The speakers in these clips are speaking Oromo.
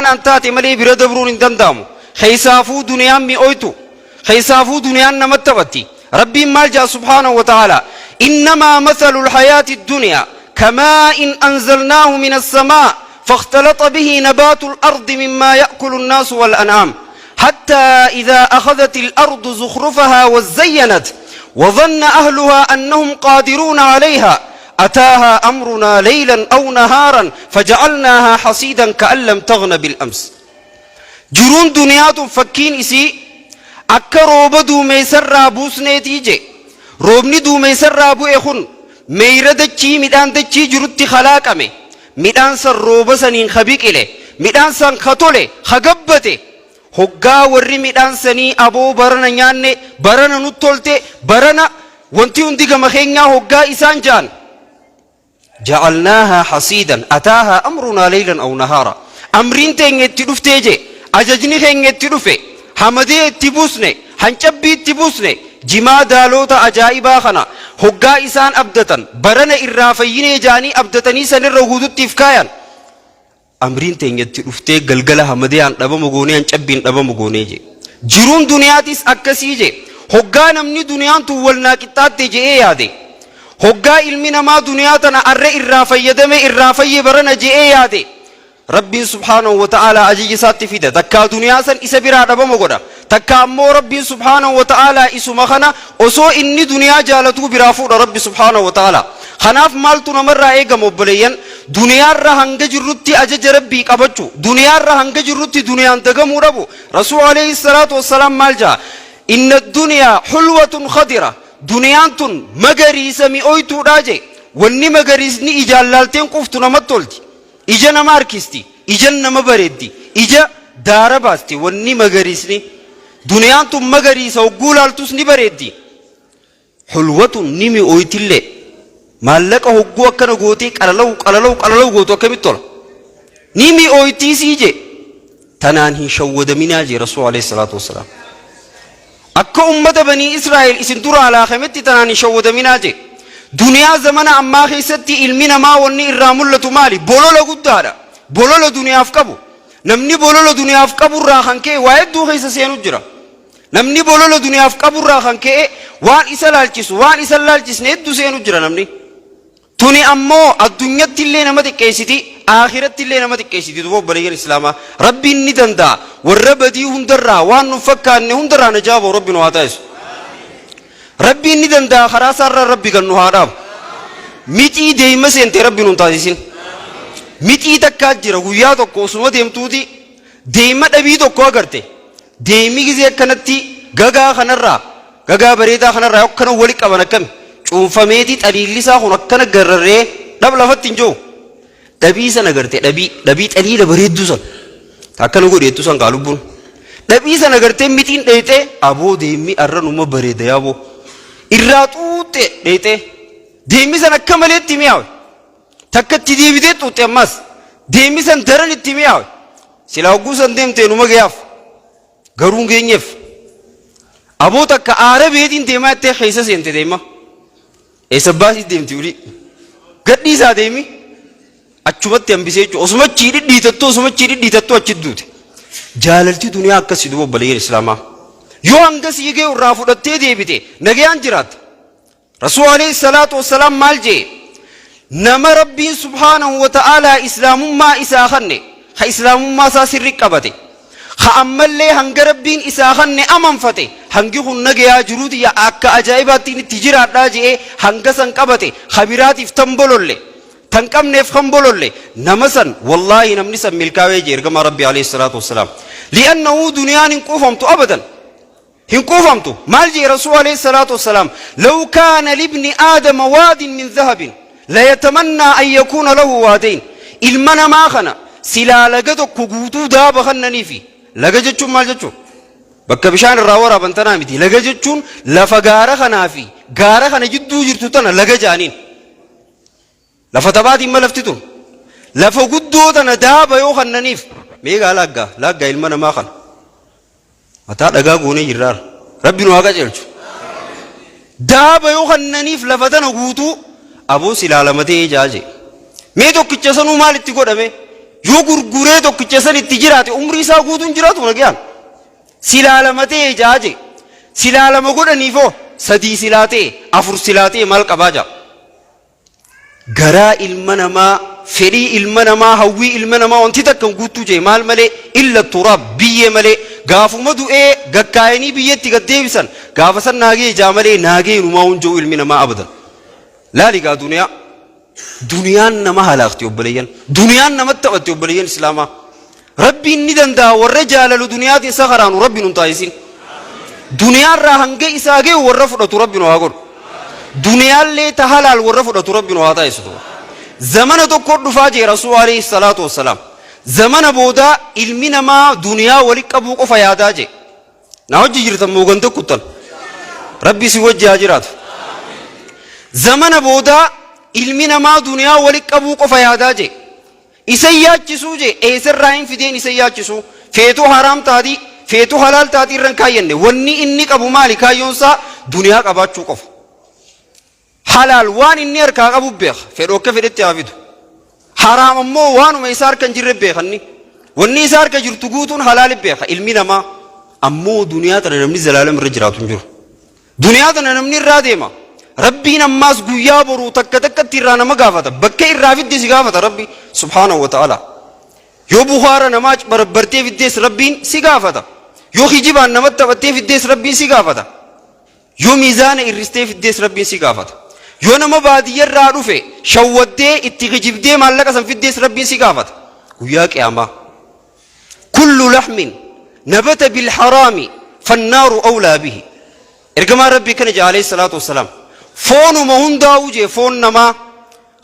دنيان أنتات ملي برد برون دندامو خيسافو دنيان مئويتو خيسافو دنيان نمتبتي ربي مالجا سبحانه وتعالى إنما مثل الحياة الدنيا كماء أنزلناه من السماء فاختلط به نبات الأرض مما يأكل الناس والأنعام حتى إذا أخذت الأرض زخرفها وزينت وظن أهلها أنهم قادرون عليها أتاها أمرنا ليلا أو نهارا فجعلناها حصيدا كأن لم تغن بالأمس جرون دنيات فكين إسي أكا روبا دو ميسر رابوس نيتيجي روبني دو ميسر رابو إخون ميرد چي مدان دچي جرد خلاقمي مدان سر روبا سنين خبيك إلي مدان سن خطولي خقبتي hoggaa warri midhaan sanii aboo barana nyaanne barana nuttolte barana wanti hundi gama keenyaa hoggaa isaan jaan ja'alnaaha hasiidan ataaha amrunaa laylan aw nahaara amriin teenya itti dhuftee je ajajni keenya itti dhufe hamadee itti buusne hancabbii itti buusne jimaa daalota ajaa'ibaa kana hoggaa isaan abdatan barana irraa fayyinee jaanii abdatanii sanirra guututtiif kaayan أمرين تيجي تفتى جلجلة همدي عن أبا مغوني عن شبين أبا مغوني جي جرون دنيا تيس أكسي جي هجا نمني دنيا تولنا كتات تيجي إيه هذه هجا علمنا ما دنيا تنا أرى الرافية دم الرافية برنا جي إيه هذه ربي سبحانه وتعالى أجي سات في ده تكا دنيا سن إسبيرا أبا مغودا تكا مو ربي سبحانه وتعالى إسمخنا أسو إني دنيا جالتو برافو ربي سبحانه وتعالى خناف مالتو نمر إيجا مبليين دنيا رهانج جرّتي أجج ربي كابتشو دنيا رهانج جرّتي دنيا أنتجا مربو رسول عليه الصلاة والسلام مالجا إن الدنيا حلوة خضرة دنيا تون مجري سمي أويتو راجي وني مجريسني إجالالتين كفتنا متولتي إجا نماركستي إجا نمبردي إجا دارباستي وني مجريسني دنيا تون مجريس وقولالتوسني بردي حلوة نمي أويتلي مالك هو كنا غوتي قللو غوتو كميتول نيمي اويتي سيجي تنانهي شود مناجي رسول عليه الصلاة والسلام أكا أمة بني إسرائيل إسندور على خمتي تنانهي شود مناجي دنيا زمن أما خيستي علمنا ما وني الرامولة مالي بولو لغد دارا بولو لدنيا أفكبو نمني بولو لدنيا أفكبو راخان كي وايد دو خيس سيانو جرا نمني بولو لدنيا أفكبو راخان كي وان إسلالجس نيدو سيانو جرا نمني توني أمو الدنيا تلين ما تكيسيتي آخرة تلين ما تكيسيتي تو بريء الإسلام ربي ندندا والرب دي هندرا وان نفكر إن هندرا نجاب وربي نواتيس ربي ندندا خلاص ربي كنو هارب ميتي ديما سنت ربي نونتازين ميتي تكاجر ويا تو كوسمو ديم تودي ديما دبي تو كوا كرتة ديمي كذي كنتي غاغا خنرا غاغا بريدا خنرا يوكنا ولي كمان كم وفميتي تريلي ساخون أكنا جرّرة دبل فتنجو دبي سنغرتة دبي تريلا بريد دوسان تاكنا غوري دوسان قالوبون دبي سنغرتة ميتين ديته أبو ديمي أرنوما بريد يا أبو إرّاتوت ديته ديمي سنكملت تيمياوي تكت تديفيدت توتيماس ديمي سن درن تيمياوي سلاوغو سن ديم تنوما غياف غرون غينيف أبو تك عرب يدين ديما تخيسة سنت ديما Esabaasi deemti uli gaddi isaa deemi achumatti hambisee jechuudha osuma dhiitattu achi duute jaalalti duniyaa akkasii duuba obboleeyyan islaamaa yoo hanga sii ga'e irraa fudhattee deebite nagayaan jiraatta rasuul alayhi salaatu wassalaam maal jee nama rabbiin subhaanahu wa ta'aalaa islaamummaa isaa kanne ha islaamummaa isaa sirri qabate ha ammallee hanga rabbiin isaa kanne amanfate hangi kun nagayaa jiruuti ya akka ajaa'ibaatti itti jiraadhaa jee hanga san qabate khabiraatiif tan bololle tan qabneef kan bololle nama san wallaahi namni san milkaawee jee ergama rabbi alayhi salaatu wassalaam li'annahu duniyaan hin quufamtu abadan hin quufamtu maal jee rasuul alayhi salaatu wassalaam law kaana libni aadama waadin min dhahabin la yatamannaa an yakuuna lahu waadayn ilma namaa kana silaa laga tokko guutuu daaba kannaniifi laga jechuun maal jechuun bakka bishaan irraa waraaban tanaa miti laga jechuun lafa gaara kanaa fi gaara kana jidduu jirtu tana laga jaaniin lafa tabaatiin ma lafti tun lafa guddoo tana daaba yoo kannaniif meegaa laaggaa ilma namaa kana mataa dhagaa goonee jirraar rabbi nu haa qajeelchu daaba yoo kannaniif lafa tana guutuu aboo silaa lamatee jaaje mee tokkicha sanuu maalitti godhame yoo gurguree tokkicha san itti jiraate umrii isaa guutuun jiraatu nagayaan silaalamatee ijaaje silaalama godhaniifoo sadii silaatee afur silaatee maal qabaa jaa garaa ilma namaa fedhii ilma namaa hawwii ilma namaa wanti takkan guutuu jee maal malee illa turaab biyyee malee gaafuma du'ee gakkaayanii biyyeetti gad deebisan gaafa san naagee ijaa malee naagee numaa hunja'u ilmi namaa abadan laaligaa duniyaan nama halaaqti obboleeyyan duniyaan namatti taphatti obboleeyyan islaamaa rabbiin ni danda'a warra jaalalu duniyaatiin sakaraanu rabbi nun taayisin duniyaarraa hanga isaa gee warra fudhatu rabbi nu haa godhu duniyaallee ta halaal warra fudhatu rabbi nu haa taayisitu zamana tokko dhufaa jee rasuul alayhi salaatu wassalaam zamana boodaa ilmi namaa duniyaa wali qabuu qofa yaadaa jee na hojii jirtan moogan tokkuttan rabbi si wajji haa jiraatu zamana boodaa ilmi namaa duniyaa wali qabuu qofa yaadaa jee isa yaachisuu jee eessarraa hin fideen isa yaachisuu feetuu haraam taatii feetuu halaal taatii irran kaayyanne wanni inni qabu maali kaayyoonsaa duniyaa qabaachuu qofa halaal waan inni harkaa qabu beeka fedhoo akka fedhetti haa fidu haraam ammoo waanuma isaa harka hin jirre beekanni wanni isaa harka jirtu guutuun halaali beeka ilmi namaa ammoo duniyaa tana namni zalaalam irra jiraatu hin jiru duniyaa tana namni irraa deema rabbiin ammaas guyyaa boruu takka takkatti irraa nama gaafata bakka irraa fidde si gaafata rabbi subhaanahu wa ta'ala yoo buhaara namaa barbartee fiddees rabbiin si gaafata yoo hijibaan namatti taphattee fiddees rabbiin si gaafata yoo miizaana irristee fiddees rabbiin si gaafata yoo nama baadiyyarraa dhufe shawwaddee itti hijibdee maallaqa san fiddees rabbiin si gaafata guyyaa qiyaamaa kullu laxmin nabata bilharaami fannaaru awlaa bihi ergamaan rabbii kana jee alayhi salaatu wassalaam foonuma hundaa'uu jee foon namaa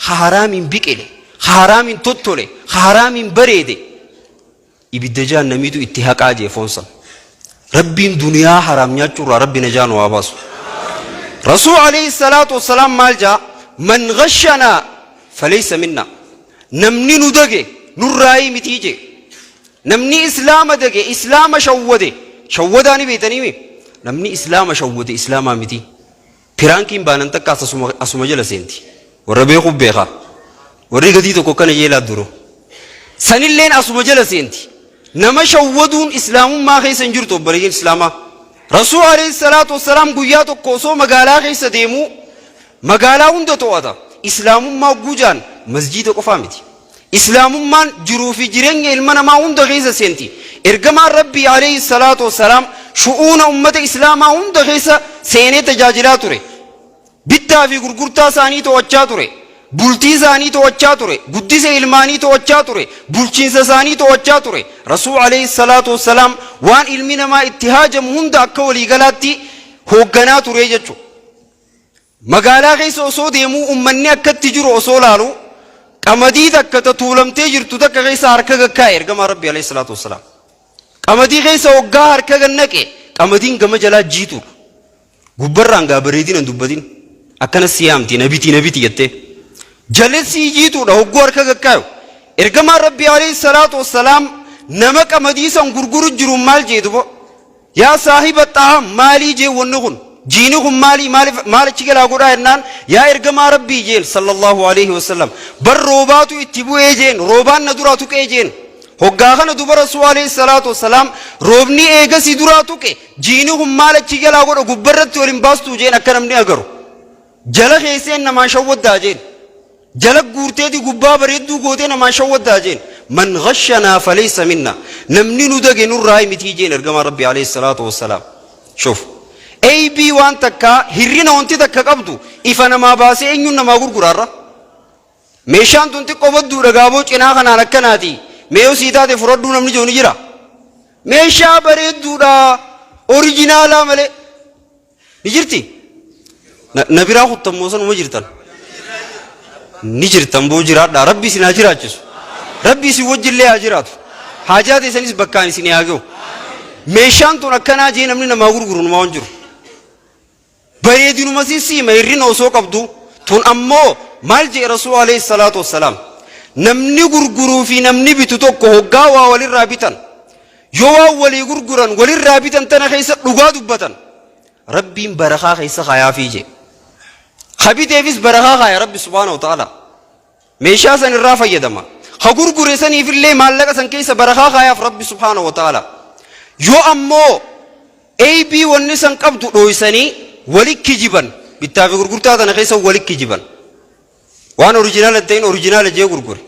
haraamiin biqile haraamiin tottole haraamiin bareede ibidda jahannamiitu itti haqaa jee foon san rabbiin duniyaa haraam nyaachuurraa rabbi najaa nu haa baasu rasuul alayhi salaatu wassalaam maal jaa man ghashanaa falaysa minna namni nu dage nurraayii mitii jee namni islaama dage islaama shawwadaani beeytaniimi namni islaama shawwade islaamaa mitii piraankiin baanan takka asuma jala seenti warra beekuu beekaa warri gatii tokko kana jeelaa duro sanilleen asuma jala seenti nama shawwaduun islaamummaa keessa hin jirtu obboleeyyin islaamaa rasuul alayhi salaatu wassalaam guyyaa tokko osoo magaalaa keessa deemuu magaalaa hunda to'ata islaamummaa guujaan masjiida qofaa miti islaamummaan jiruu fi jireenya ilma namaa hunda keessa seenti ergamaan rabbii alayhi salaatu wassalaam shu'uuna ummata islaamaa hunda keessa seenee tajaajilaa ture bittaa fi gurgurtaa isaanii to'achaa ture bultii isaanii to'achaa ture guddisa ilmaanii to'achaa ture bulchiinsa isaanii to'achaa ture rasuul alayhi salaatu wassalaam waan ilmi namaa itti haajamu hunda akka waliigalaatti hoogganaa ture jechuudha magaalaa keessa osoo deemuu ummanni akkatti jiru osoo laalu qamadii takka tuulamtee jirtu takka keessa harka gakkaa'e ergamaa rabbii alayhi salaatu wassalaam qamadii keessa hoggaa harka gannaqe qamadiin gama jalaa jiitu gubbarraan gaa bareedina dubbatin akkana siyaamti nabiti jettee jalessi jiituudha hogguu harka gakkaayu ergamaan rabbii alayhi salaatu wassalaam nama qamadii san gurguru jiru maal jeetu yaa saahiba xaam maalii jee wanni kun jiini kun maal achi galaa godhaa jennaan yaa ergamaa rabbii jeen sallallahu alayhi wasallam bar roobaatu itti bu'ee jeen roobaan na duraa tuqee jeen hoggaa kana duba rasuul alayhi salaatu wassalaam roobni eegasi duraa tuqe jiini kun maal achi galaa godha gubbarratti waliin baastuu jeen akka namni agaru jala keesseen namaa shawwaddaa jeen jala guurteeti gubbaa bareedduu gootee namaa shawwaddaa jeen man ghashanaa falaysa minna namni nu dage nurraa mitii jeen ergamaa rabbii alayhi salaatu wassalaam shuf aybii waan takka hirrina wanti takka qabdu ifa namaa baasee eenyuun namaa gurguraarra meeshaan tun xiqqoo badduudha gaaboo cinaa kanaan akkanaati meeyoo sii taate fudhadhuu namni jooni jira meeshaa bareedduudha orijinaalaa malee ni jirti na biraa kuttammoo sanuma jirtan ni jirtan boo jiraadha rabbi isin haa jiraachisu rabbi isin wajjillee haa jiraatu haajaa teessanis bakkaan isin haa ga'u meeshaan tun akkanaa jee namni namaa gurguru numaa waan jiru bareedinuma siima hirrina osoo qabdu tun ammoo maal jee rasuul alayhi salaatu wassalaam namni gurguruu fi namni bitu tokko hoggaa waa walirraa bitan yoo waa walii gurguran walirraa bitan tana keessa dhugaa dubbatan rabbiin barakaa keessa kaayaafii jee habiteefis barakaa kaaya rabbi subhaanahu wa ta'ala meeshaa san irraa fayyadama خغرغر سني في الليل مالك سن كيس برخا خايا ربي سبحانه وتعالى يو أمو أي بي والنسان قبض رويساني ولك كجبا بالتافي غرغرتا أنا خيسا ولك كجبا وان أوريجينال الدين أوريجينال جي غرغر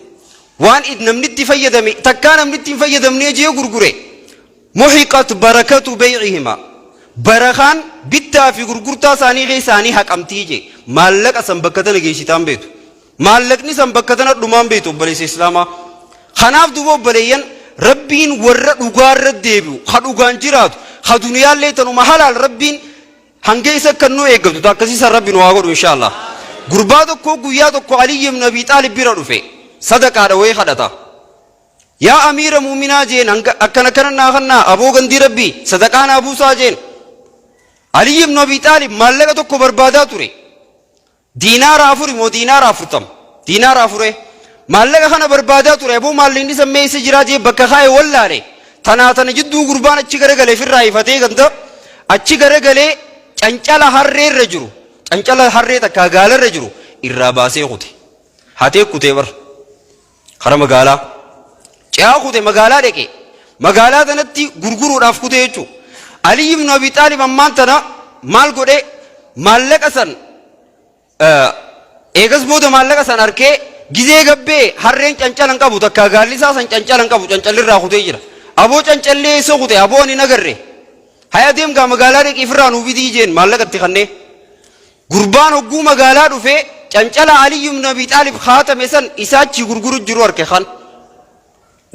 وان إذ نمنتي فيدمي تكان نمنتي فيدمني جي غرغر محقت بركة بيعهما برخان بالتافي غرغرتا ثاني غيساني حق أمتيجي مالك أسن بكتنا جيشتان بيتو مالك نسان بكتنا دمان بيتو بليس إسلاما خناف دوبو بليين ربين ورد وغار ديبو خد وغان جرات خد دنيا اللي تنو محلال ربين هنجيسا كنو ايقبتو تاكسيسا ربين واغر إن شاء الله غربادو كو قيادو كو علي من أبي طالب بيرادو في صدقا روي خدتا يا أمير مؤمنا جين أكنا كنا ناخنا أبو غندي ربي صدقانا أبو ساجين علي من أبي طالب مالك تو كو بربادا توري دينار آفوري مو دينار آفورتم دينار آفوري مالك خنا بربادا توري أبو مالين سمي سجراجي بكخاي ولا ري تنا جدو غربان أشي غرغلي في الرأي فتي غندا أشي غرغلي أنجلا هرّي رجرو أنجلا هرّي تكاغال رجرو إرّاباسي خوتي هاتي كوتي بر خرا مغالا جاء خوتي مغالا ديكي مغالا تنتي غرغرو راف كوتي يچو علي بن أبي طالب أمان تنا مال غودي مالك أسن إيغس بود مالك أسن أركي gizee gabbee harreen cancalan qabu takka gaalli isaa san cancalan qabu cancallirraa kutee jira aboo cancallee isa kute aboo ani nagarre haya deem gaa magaalaa dheqii firraa nuu bitii jeen maallaqatti kannee gurbaan hogguu magaalaa dhufee cancala Aliyyu ibn Abi Xaalib khaatame san isaachi gurguru jiru arke kan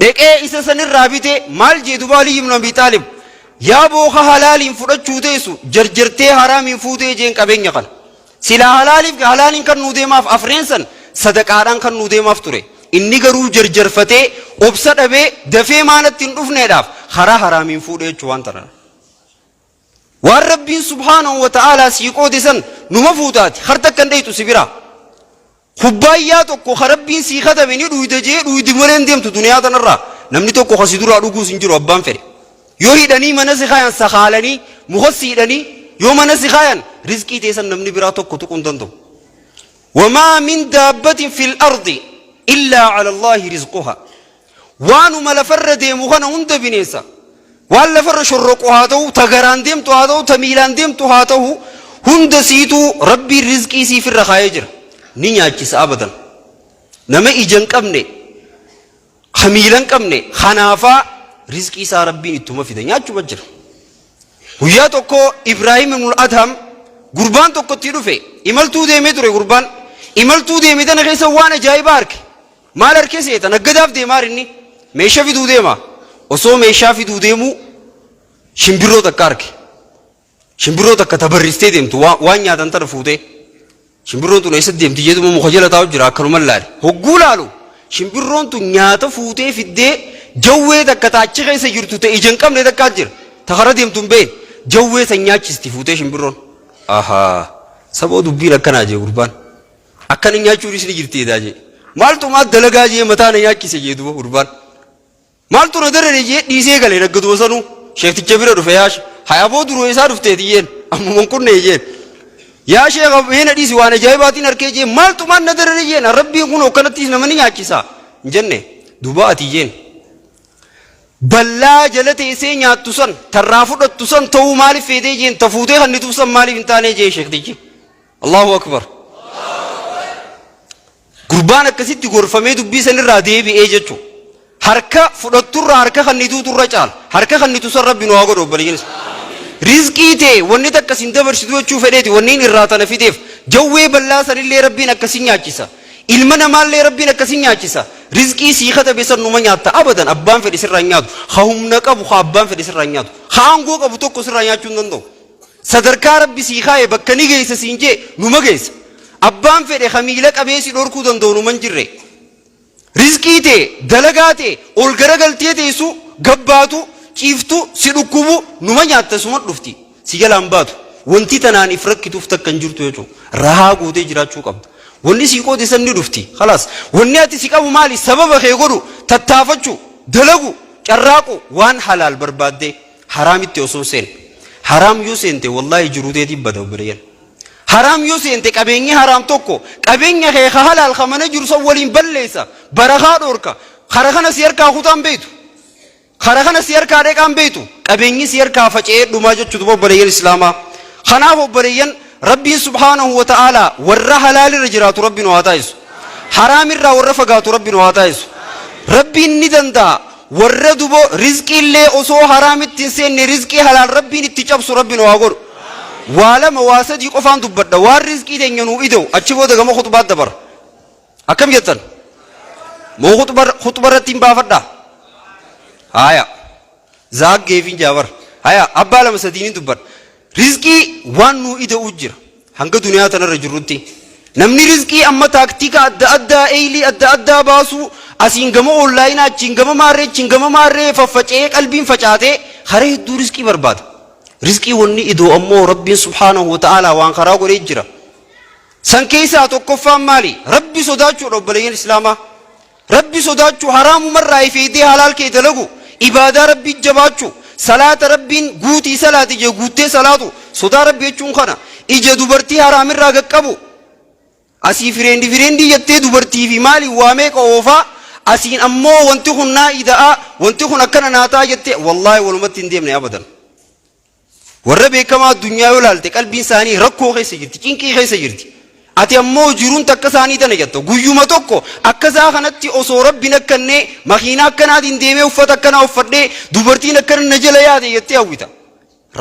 dheqee isa sanirraa bitee maal jee duba Aliyyu ibn Abi Xaalib yaa booka halaaliin fudhachuu teessu jarjartee haraamiin fuutee jeen qabeenya kan silaa halaaliin kan nuu deemaaf afreensan sadaqaadhaan kan nuu deemaaf ture inni garuu jarjarfatee obsa dhabee dafee maanatti hin dhufneedhaaf karaa haraamiin fuudhee jechuu waan tanan waan rabbiin subhaanahu wa ta'aalaa sii qoode san numa fuutaati harta kan dheeytu si bira kubbaayyaa tokko ka rabbiin sii katame ni dhuyda jee dhuydi malee hin deemtu duniyaa tanarraa namni tokko kasi duraa dhuguus hin jiru abbaan fedhe yoo hidhanii mana si kaayan sakaalanii mukassi hidhanii yoo mana si kaayan rizqii teessan namni biraa tokko tuquu hin danda'u وما من دابة في الأرض إلا على الله رزقها وانو ملفر ديمو خنا هند بنيسا ولا فر شرقو هاتو تغران ديمتو هاتو تميلان ديمتو هاتو هند سيتو ربي رزقي سي في الرخايجر نينياچس أبدا نما إجن كمني خميلان كمني خنافا رزقي سا ربي نتوما في دنياچو بجر ويا توكو إبراهيم من الأدهم قربان توكو تيروفي إمالتو ديمي توري قربان إمالتو ديمي دانا غيسا وانا جاي بارك مال أركيسي تنقداف ديمار إني ميشا في دو ديما وصو ميشا في دو ديمو شمبرو تكارك شمبرو تك تبرستي ديمتو وان يادن ترفوتي شمبرو تو ليس ديمتي جدو مخجلة تاو جرا كرم اللال هقولالو شمبرو تو نياتا فوتي في الدي جوه تك تاچي غيسا جرتو تا إجن كم لدى كاجر تخرا ديمتو بين جوه سنياچستي فوتي شمبرو آها سبو دبي لكنا جي قربان أكن نياچو ريسني جرتي داجي مالتو ما دلغا جي متا نياچي سي جدو قربان مالتو ندر رجي ديسي غلي رغدو سنو شيخ تجبر رفياش هيا بو درو يسا رفتي ديين ام منكن نيجين يا شيخ هنا ديسي وانا جايباتي نركي مالتو ما ندر رجي ربي كونو كنتي نمني نياچي سا جنة دوباتي جين بلا جلتي سي نياتو سن ترافدتو سن تو مالي فيدي جين تفوتي خنيتو سن مالي انتاني جي شيخ ديجي الله اكبر قربان كسيتي غرفمي دبي سن رادي بي ايجچو harka fudhatturra harka kannitu turra caal harka kannitu san rabbi nu hago dobbalin rizqii te wanni takka sin dabarsitu jechuu fedheeti wanni irraatana fideef jawwee ballaa sanillee rabbiin akkasin nyaachisa ilma namaallee rabbiin akkasin nyaachisa rizqii sii katabe san numa nyaatta abadan abbaan fedhe sirraa nyaatu ha humna qabu ha abbaan fedhe sirraa nyaatu ha aangoo qabu tokko sirraa nyaachuu hin danda'u sadarkaa rabbi sii kaa'e bakka ni geessa siin jee numa geessa abbaan fedhe hamiila qabeesi dhorkuu danda'u numan jirre rizqii te dalagaate ol garagaltee teessu gabbaatu ciiftu si dhukkubu numa nyaatta suma dhufti si jalaan baatu wanti tanaan if rakkituuf takka hin jirtu jechuudha rahaa gootee jiraachuu qabda wanni si qoode san ni dhufti khalaas wanni ati si qabu maali sababa kee godhu tattaafachuu dalagu carraaqu waan halaal barbaadde haraamitti osoo seen haraam yoo seente wallahi jiruuteetii bada obboleeyyan haram yoo seente qabeenyi haram tokko qabeenya kee halal khamana jiru san waliin balleessa barakaa dhorka khara kana si harkaa kutaan beetu khara kana si harkaa dheeqaan beetu qabeenyi si harkaa faca'ee dhumaa jechuutu obboleeyyan islaamaa kanaaf obboleeyyan rabbiin subhaanahu wa ta'ala warra halaalirra jiraatu rabbiin waa taa'isu haraamirraa warra fagaatu rabbiin waa taa'isu rabbiin ni danda'a warra dubo rizqiillee osoo haraamitti hin seenne rizqii halaal rabbiin itti cabsu rabbiin waa godhu waalama waasadii qofaan dubbadha waan rizqii teenya nuu ida'u achi booda gama khutbaat dabar akkam jettan moo khutbarratti hin baafadha haya zaaggeefin jaabar haya abbaa lama sadiinin dubbadha rizqii waan nuu ida'u jira hanga duniyaa tanarra jirrutti namni rizqii amma taaktika adda addaa eeyilii adda addaa baasu asiin gama onlaayinaa achiin gama maarree faffacee qalbiin facaatee haree hedduu rizqii barbaada rizqii wanni idoo ammoo rabbiin subhaanahu wa ta'ala waan karaa godhee jira san keessaa tokkoffaan maali rabbi sodaachuudha obboleeyyan islaamaa rabbi sodaachuu haraamumarraa ifeetee halaal kee dalagu ibaadaa rabbii jabaachuu salaata rabbiin guutii salaati je guuttee salaatu sodaa rabbii jechuun kana ija dubartii haraamirraa gaqqabu asii fireendii jettee dubartii fi maali waamee qoofaa asiin ammoo wanti kun naa ida'a wanti kun akkana naataa jettee wallaahi walumatti hin deemne abadan warra beekamaa addunyaa yoo laalte qalbiin isaanii rakkoo keessa jirti cinqii keessa jirti ati ammoo jiruun takka isaanii tana jetto guyyuma tokko akkasaa kanatti osoo rabbiin akkannee makiinaa akkanaatiin deemee uffata akkanaa uffadhee dubartiin akkana na jala yaade jettee hawwita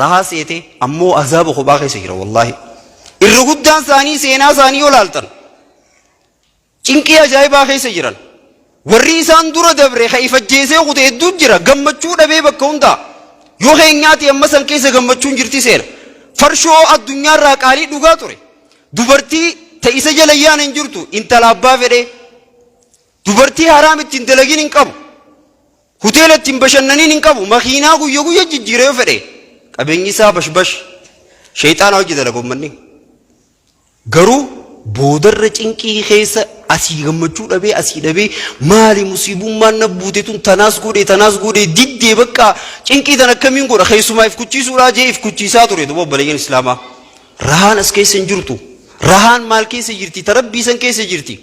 rahaa seete ammoo azaaba kophaa keessa jira wallaahi irra guddaan isaanii seenaa isaanii yoo laaltan cinqii ajaa'ibaa keessa jiran warri isaan dura dabre ka ifajjeesee kute hedduu jira gammachuu dhabee bakka hundaa yoo keenyaati amma san keessa gammachuun jirti seena farshoo addunyaarraa qaalii dhugaa ture dubartii ta isa jala yaana hin jirtu intala abbaa fedhee dubartii haraam ittiin dalagin hin qabu hoteela ittiin bashannaniin hin qabu makiinaa guyya jijjiiree yoo fedhe qabeenyi isaa bashbash sheeyxaana hojii dalagommanni garuu boodarra cinqii keessa asii gammachuu dhabee asii dhabee maali musiibummaan na buute tun tanaas godhe diddee bakka cinqii tan akkamiin godha keessumaa if kuchiisuudhaa jee if kuchiisaa ture duba obboleeyyan islaamaa rahaan as keessa hin jirtu rahaan maal keessa jirti ta rabbii san keessa jirti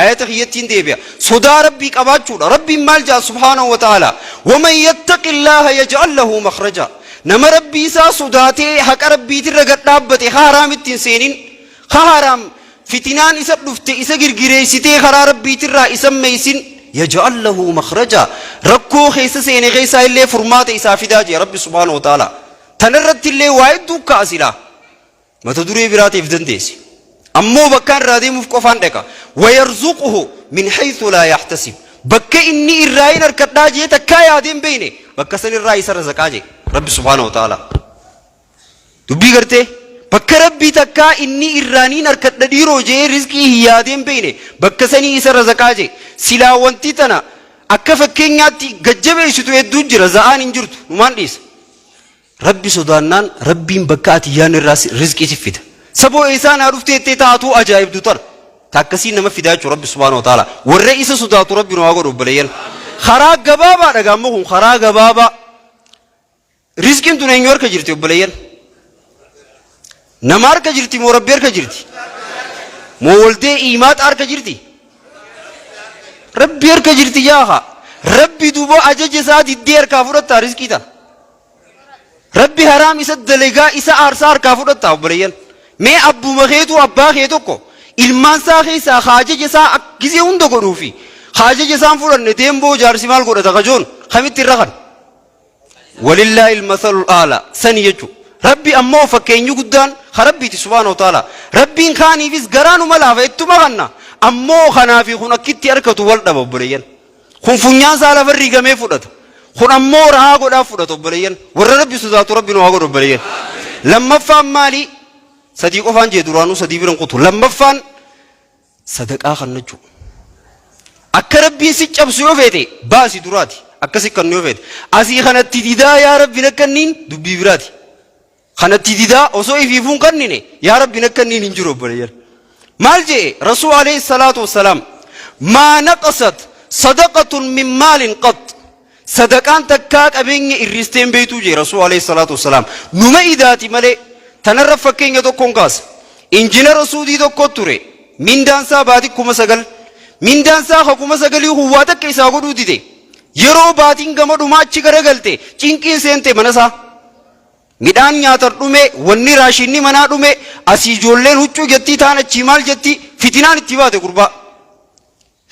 ayata khiyyattiin deebi'a sodaa rabbii qabaachuudha rabbiin maal jaa subhaanahu wa ta'ala waman yattaqillaaha yaj'al lahu makhraja nama rabbii isaa sodaatee haqa rabbiitirra gad dhaabbate haaraam ittiin seenin haaraam fitinaan isa dhufte isa girgireessitee karaa rabbiitirraa isa meeysin yaj'al lahu makhraja rakkoo keessa seene keessaa illee furmaata isaa fidaa jee rabbi subhaanahu wa ta'ala tanarratti illee waa hedduu kaasila mata duree biraatiif dandeessi ammoo bakkaan irraa deemuuf qofaan dhaqa wayarzuquhu min haythu laa yaxtasib bakka inni irraa hin harkadhaa jee takkaa yaadeen beeyne bakka san irraa isa razaqaa jee rabbi subhaanahu wa ta'ala dubbii gartee bakka rabbii takkaa inni irraaniin harkadha dhiiroo jee rizqii hin yaadeen beeyne bakka sanii isa razaqaa jee silaa wanti tana akka fakkeenyaatti gajjabeessitu hedduu jira za'aan hin jirtu numaan dhiisa rabbi sodaannaan rabbiin bakka ati yaan irraa rizqii si fida saboo isaan haa dhufteettee taatuu ajaa'ibdu tana takkasiin nama fidaa jechuu rabbi subhaanahu wa ta'ala warra isa sodaatu rabbi nu haa godhu obboleeyyan karaa gabaabaa dhagaammoo kun karaa gabaabaa rizqiin tun eenyu harka jirti obboleeyyan nama harka jirti moo rabbi harka jirti moo waldee iimaata harka jirti rabbi harka jirti yaaha rabbi dubo ajaja isaa diddee harkaa fudhatta rizqii tana rabbi haraam isa dalagaa isa aarsaa harkaa fudhatta obboleeyyan mee abbuma keetu abbaa kee tokko ilmaan isaa keessaa haajaja isaa gisee hunda godhuufi haajaja isaan fudhanne deemboo jaarsi maal godhata kajoon kamitti irra kan walillaahi ilmasalul aala sani jechu rabbi ammoo fakkeenyi guddaan rabbiiti subhaanahu wa ta'ala rabbiin kaaniifis garaanuma laafa ittuma kanna ammoo kanaafi kun akkitti harkatu wal dhaba obboleeyyan kun funyaan isaa lafa rigamee fudhata kun ammoo rahaa godhaa fudhata obboleeyyan warra rabbi sodaatu rabbi nu haa godhu obboleeyyan lammaffaan maali sadii qofaan jee duraanuu sadii biran qutu lammaffaan sadaqaa kannachuu akka rabbiin si cabsu yoo feete baasi duraati akkasi kan yoo feete asii kanatti didaa yaa rabbi nakkanniin dubbii biraati kanatti didaa osoo ifiifuun kannine yaa rabbi nakkanniin hin jiru obboleeyyan maal jee rasuul alayhi salaatu wassalaam maa naqasat sadaqatun min maalin qat sadaqaan takkaa qabeenya irristeen beeytuu jee rasuul alayhi salaatu wassalaam numa idaati malee tanarra fakkeenya tokkoon kaasa injiinara suudii tokko ture mindaansaa baatii 9,000 mindaansaa 9,000 huwwaa takka isaa godhuu dide yeroo baatiin gama dhumaa achi garagalte cinqiin seente manasaa midhaan nyaatar dhume wanni raashinni manaa dhume asii ijoolleen huccuu jettii taan achii maal jetti fitinaan itti baate gurbaa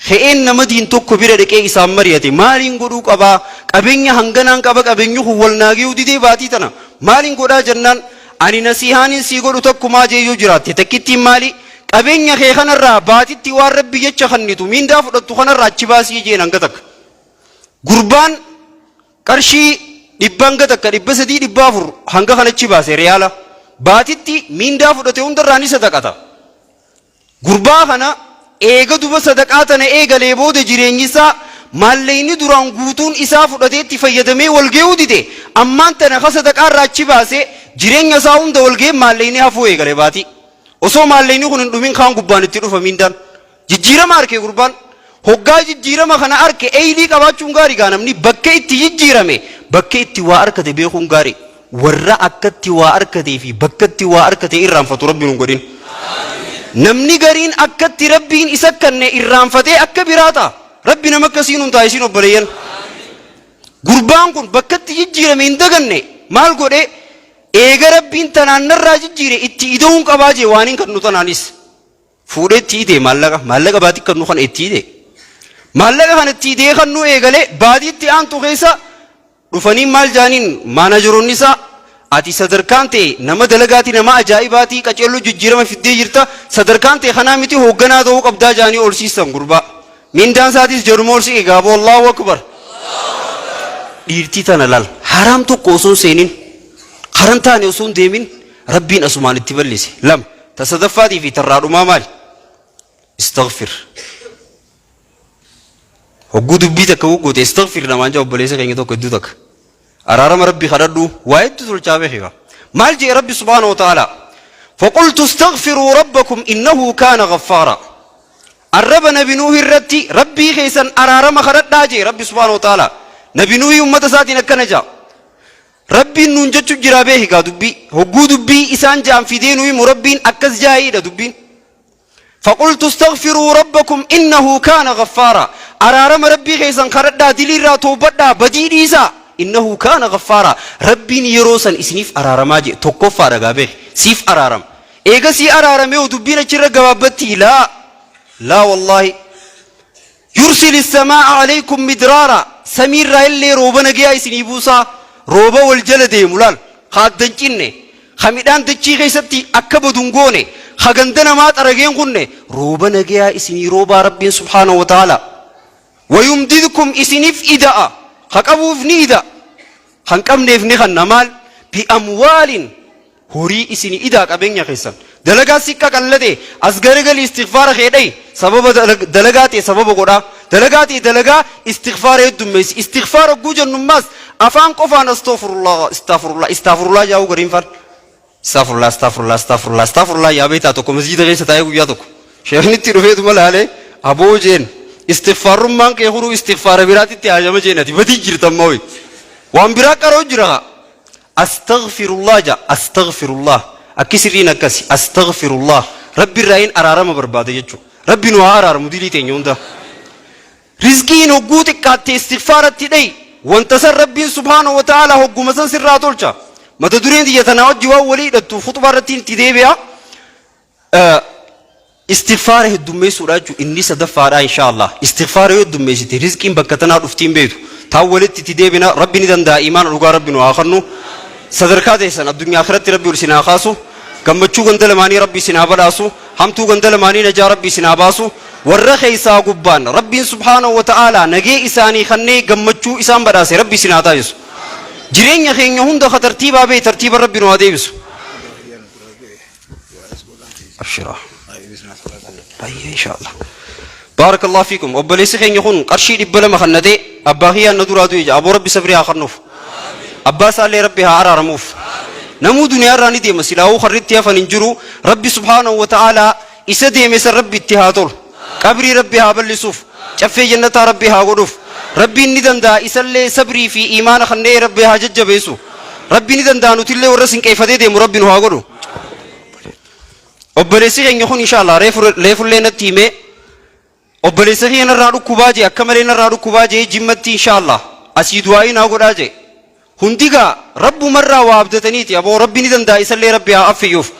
he'een nama diin tokko bira dhaqee isaan mari'ate maaliin godhuu qabaa qabeenya hanganaan qaba qabeenyu wal naagee didee baatii tana maaliin godhaa jennaan ani nasiihaanin sii godhu takkumaa jeeyyoo jiraatte takkittiin maali qabeenya kee kanarraa baatitti waan rabbi jecha kannitu mindaa fudhattu kanarraa achi baasii jeen hanga takka gurbaan qarshii dhibban takka 300-400 hanga kanachi baase riyaala baatitti mindaa fudhate hundarraa ni sadaqata gurbaa kana eega duba sadaqaa tana eegalee booda jireenyi isaa maalleeyni duraan guutuun isaa fudhateetti fayyadamee walgee'uu dide ammaan tana ka sadaqaarraa achi baase jireenya isaa hunda walgee maalleeyni hafuu eegale baati osoo maalleeyni kun hin dhumin kaan gubbaan itti dhufa mindaan jijjiirama arke gurbaan hoggaa jijjiirama kana arke eeylii qabaachuun gaarii gaa namni bakka itti jijjiirame bakka itti waa arkate beekuun gaarii warra akkatti waa arkatee fi bakkatti waa arkate irraanfatu rabbiin hin godhin namni gariin akkatti rabbiin isa kanne irraanfatee akka biraata rabbi nama akkasiin hundaa isin obboleeyyan gurbaan kun bakkatti jijjiirame hin daganne maal godhe eega rabbiin tanaan narraa jijjiire itti ida'uun qabaa jee waaniin kan nu tanaanis fuudhee itti idee maallaqa baatii kan nu kan itti idee maallaqa kan itti idee kan nu eegale baatiitti aantu keessa dhufanii maal jaaniin maanajeroonni isaa ati sadarkaan ta'e nama dalagaati nama ajaa'ibaati qaceelloo jijjiirama fiddee jirta sadarkaan ta'e kanaa miti hoogganaa ta'uu qabdaa jaanii ol siisan gurbaa mindaan isaatis jedhuma ol si'e gaaboo Allahu akbar dhiirtii tana laal haraam tokko osoo seenin karan taane osoo hin deemin rabbiin asumaan itti balleesse lama tasadaffaatii fi tarraadhumaa maali istaghfir hogguu dubbii takka goote istaghfir namaan jaa obboleessa keenya tokko hedduu takka araarama rabbi kadhadhu waa hedduu tolchaa beekika maal jee rabbi subhaanahu wa ta'ala فقلت استغفروا ربكم إنه كان غفارا الرب نبي نوح الرتي ربي خيسا أرارم خرد داجي ربي سبحانه وتعالى نبي نوح أمة ساتي نكنجا ربي ننجت جرابه كا دبي هجو دبي إسان جام في دينه مربين أكز جاهي دبين فقلت استغفروا ربكم إنه كان غفارا أرارم ربي خيسا خرد دا دليرا توبدا بديريسا إنه كان غفارا ربي يروسا إسنيف أرارماجي توقف رقابه سيف أرارم إيغا سي أرارم يو دبينا چرا قوابتي لا والله يرسل السماء عليكم مدرارا سمير اللي روبنا جاي سنيبوسا روبا والجلد ملال خاد دنجيني خميدان دنجي غيستي أكبو دنغوني خغندنا مات أرغين غني روبنا جاي سني روبا ربي سبحانه وتعالى ويمددكم إسنيف إداء خقبو فنيدا خنقم نفني خنمال بأموال هوري إسني إداء قبين يخيسان دلقات سكا قلده أصغرق الاستغفار خيدي سبب دلقاتي سبب قدا دلقاتي دلقا استغفار يدميس استغفار قوجا النماس أفان قفان استغفر الله استغفر الله استغفر الله جاو قريم فان استغفر الله استغفر الله استغفر الله استغفر الله يا بيتاتكم مسجد غير ستايقو ياتكم شيخني تروفيت ملالي أبو جين استغفار رمان كيخورو استغفار براتي تياجم جيناتي بدي جرتم موي وان براك رجرها أستغفر الله جا أستغفر الله أكسرين أكسي أستغفر الله ربي الرأين أرارم بربادة يجو ربي نوها أرارم ديلي تنيون دا رزقي نوغوتك كاتي استغفارت تدي وانتصر ربي سبحانه وتعالى هو مسان سرات ولچا متى دورين دي يتناوج جوا ولي دتو خطبة رتين تدي بيا استغفار الدمي سوراجو إني صدفارا إن شاء الله استغفار الدمي ستي رزقين بكتنا رفتين بيدو تاولت تدي بنا ربي ندن دا إيمان رجع ربي نوها خرنو صدركات إنسان الدنيا آخرت ربي ورسنا خاصو كمتشو غندل ماني ربي سنا بداسو همتو غندل ماني نجا ربي سنا باسو ورخ إسا قبان ربي سبحانه وتعالى نجي إساني خنّي كمتشو إسان بداس ربي سنا تايس جرين يخين يهون ده ترتيب أبي ترتيب ربي نواديبس أبشرا أي إن شاء الله بارك الله فيكم وبليس خين يهون قرشي لبلا مخندي أباهي الندور أدويج أبو ربي سفري آخرنوف أباس على ربي هارا رموف نمو دنيا راني دي مسلاو خريتيا فننجرو ربي سبحانه وتعالى إسدي مسر ربي اتهادول قبري ربي هابل سوف شفي جنة ربي هاغروف ربي ندن دا إسلي صبري في إيمان خنّي ربي هاجج بيسو ربي ندن دا نتلي ورسن كيف دي مربي نهاغرو obboleessi keenya kun inshallah reefullee natti hime obboleessi keenya irraa dhukkubaa jee akka malee irraa dhukkubaa jee jimmatti inshallah asii du'aayi naa godhaa jee hundigaa rabbumarraa waa abdataniiti aboo rabbi ni danda'a isallee rabbi haa affiyuuf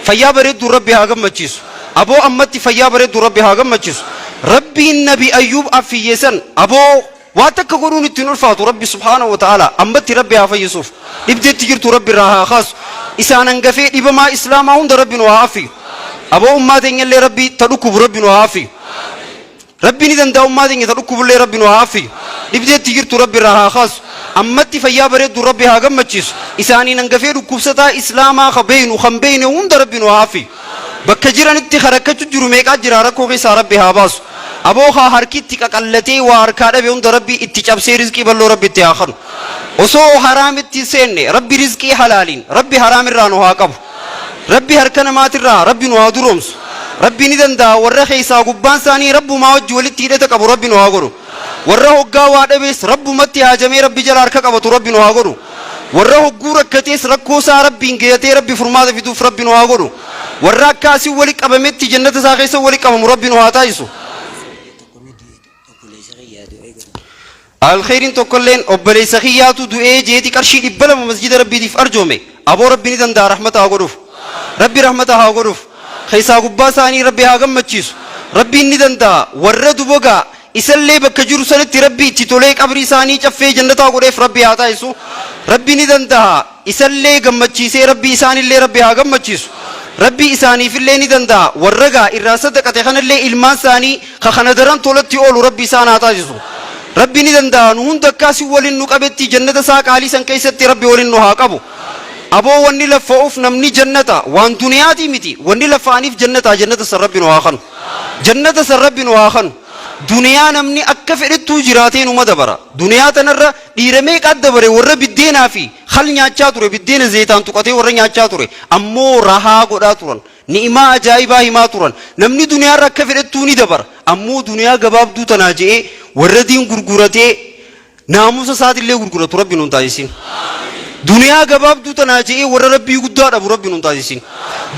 fayyaa bareedduu rabbi haa gammachiisu aboo ammatti fayyaa bareedduu rabbi haa gammachiisu rabbiin nabi ayyuub affiyyeessan aboo waa takka godhuun ittiin ulfaatu rabbi subhaanahu wa ta'ala ammatti rabbi haa fayyisuuf dhibdeetti jirtu rabbi irraa haa kaasu isaan hangafee dhibamaa islaamaa hunda rabbi nu haa affiyu aboo ummaa teenyallee rabbi ta dhukkubu rabbi nu haa affiyu rabbi ni danda'a ummaa teenya ta dhukkubullee rabbi nu haa affiyu dhibdeetti jirtu rabbi irraa haa kaasu ammatti fayyaa bareedduu rabbi haa gammachiisu isaaniin hangafee dhukkubsataa islaamaa ka beeynu kan beeyne hunda rabbi nu haa affiyu bakka jiranitti harakkachuu jiru meeqaa jira rakkoo keessaa rabbi haa baasu aboo haa harkitti qaqallatee waa harkaa dhabe hunda rabbi itti cabsee rizqii balloo rabbi itti haa kanu osoo haraamitti seenne rabbi rizqii halaaliin rabbi haraamirraa nu haa qabu rabbi harka namaatirraa rabbi nu haa duroomsu rabbi ni danda'a warra keessaa gubbaan isaanii rabbumaa wajji walitti hidhata qabu rabbi nu haa godhu warra hoggaa waa dhabees rabbumatti haajamee rabbi jala harka qabatu rabbi nu haa godhu warra hogguu rakkatees rakkoo isaa rabbiin geeyatee rabbi furmaata fiduuf rabbi nu haa godhu warra akkaasii wali qabametti jannata isaa keessa wali qabamu rabbi nu haa taayisu الخيرين تقولين أبلي سخياتو دعاء جيتي كرشي إبلا مسجد ربي ديف أرجومي أبو ربي ندن دا رحمة هاغروف ربي رحمة هاغروف خيسا قباساني ربي هاغم مچيس ربي ندن دا ورد بوغا إسالي بكجور سنت ربي تتوليك أبري ساني چفي جنة هاغروف ربي هاتا يسو ربي ندن دا إسالي غم مچيسي ربي إساني اللي ربي هاغم مچيس ربي إساني في اللي ندن دا ورغا إراسة كتخان اللي إلمان ساني خخاندران تولتي أولو ربي سانا هاتا يسو ربي ندندا نون دكاسي ولين نقبتي جنة ساق علي سن كيستي ربي ولين نهاقبو أبو وني لفوف نمني جنة وان دنياتي متي وني لفاني في جنة سر ربي نهاقن جنة سر ربي نهاقن دنيا نمني أكفرتو جراتين ومدبرا دنيا تنرى ديرميك أدبري ورّا بالدين في خل نياتشاتوري بالدين زيتان تقطي ورّا نياتشاتوري أمو رها قداتورن نعمة أجايبة هما نمني دنيا ركفرتو ندبر أمو دنيا جباب دو تناجي وردين غرغرته ناموس سات اللي غرغرته ربي نونتاجسين دنيا جباب دو تناجي ور ربي غدا ابو ربي نونتاجسين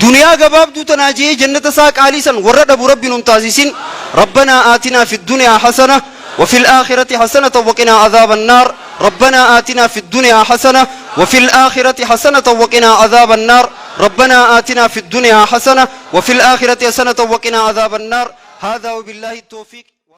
دنيا جباب دو تناجي جنة ساق عليسن ور ابو ربي نونتاجسين ربنا آتنا في الدنيا حسنة وفي الآخرة حسنة وقنا عذاب النار ربنا آتنا في الدنيا حسنة وفي الآخرة حسنة وقنا عذاب النار ربنا آتنا في الدنيا حسنة وفي الآخرة حسنة وقنا عذاب النار هذا وبالله التوفيق